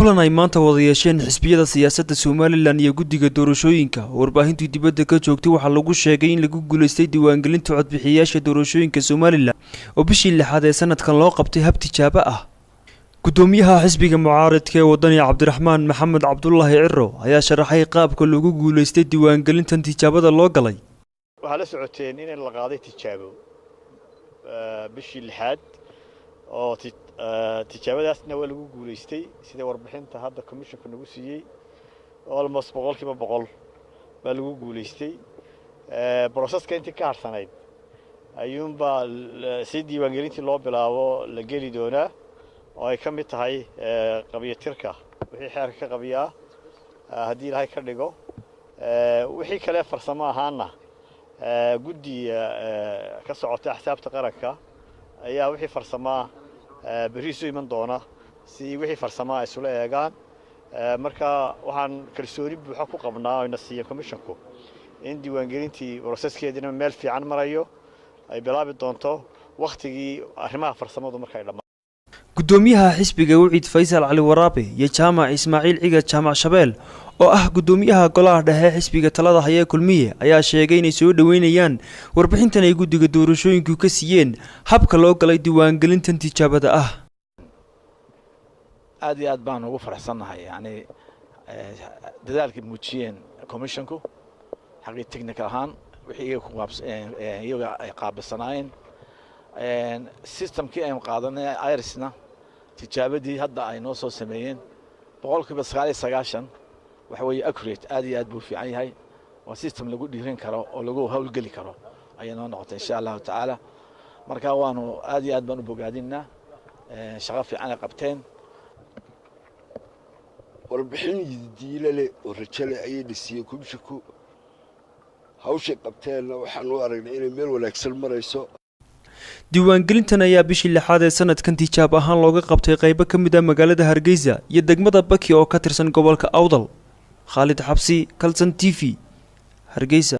kulan ay maanta wada yeesheen xisbiyada siyaasadda Somaliland iyo guddiga doorashooyinka warbaahintii dibadda ka joogtay waxa lagu sheegay in lagu guuleystay diiwaangelinta codbixiyayaasha doorashooyinka Somaliland oo bishii 6 ee sanadkan loo qabtay hab tijaabo ah. gudoomiyaha xisbiga mucaaradka ee wadani Cabdiraxmaan Maxamed Cabdullaahi Cirro ayaa sharaxay qaabka lagu guuleystay diiwaangelinta tijaabada loo galay. waxa la socoteen in la qaaday tijaabo bishii 6 oo tijaabadaasna waa lagu guuleystay sida warbixinta hadda commissionka nagu siiyay almost 100% baa lagu guuleystay processka intii ka harsanayd ayuunba si diiwaangelintii loo bilaabo la geli doonaa oo ay ka mid tahay qabiyatirka wixii xeerka ka qabiyaa haddii ilaahay ka dhigo wixii kale farsamo ahaana guddi ka socota xisaabta qaranka ayaa wixii farsamo bariisu iman doona si wixii farsamo ay isla eegaan marka waxaan kalsooni buuxa ku qabnaa oo nasiiyo commissionku in diiwaangelintii processkeedina meel fiican marayo ay bilaabi doonto waqtigii arrimaha farsamadu markay dhamaan. gudoomiyaha xisbiga Wiciid Faysal Cali Waraabe iyo Jaamac Ismaaciil Ciga Jaamac Shabeel oo ah gudoomiyaha golaha dhexe xisbiga talada haya kulmiye ayaa sheegay inay soo dhaweynayaan warbixintan ay guddiga doorashooyinku ka siiyeen habka loo galay diiwaangelinta tijaabada ah. aad iyo aad baan ugu faraxsanahay yani dadaalkii muujiyeen commissionku xaqii technical ahaan wixii iyaga ay qaabilsanaayeen systemkii ay qaadanay irisna tijaabadii hadda ay noo soo sameeyeen 99% waxa weeye accurate aad iyo aad buu fiican yahay waa system lagu dhiirin karo oo lagu hawlgeli karo ayay noo noqotay insha Allah taala marka waanu aad iyo aad baan u bogaadinaa shaqo fiican ay qabteen warbixin diilale oo rajale ayay dhisiyeen kubshiku hawsha qabteen waxaan u aragnay inay meel wanaagsan marayso. diiwaangelintan ayaa bishii 6 ee sanadkan tijaab ahaan looga qabtay qaybo ka mid ah magaalada Hargeysa iyo degmada Baki oo ka tirsan gobolka Awdal. Khalid Xabsi, Kalsan TV, Hargeysa.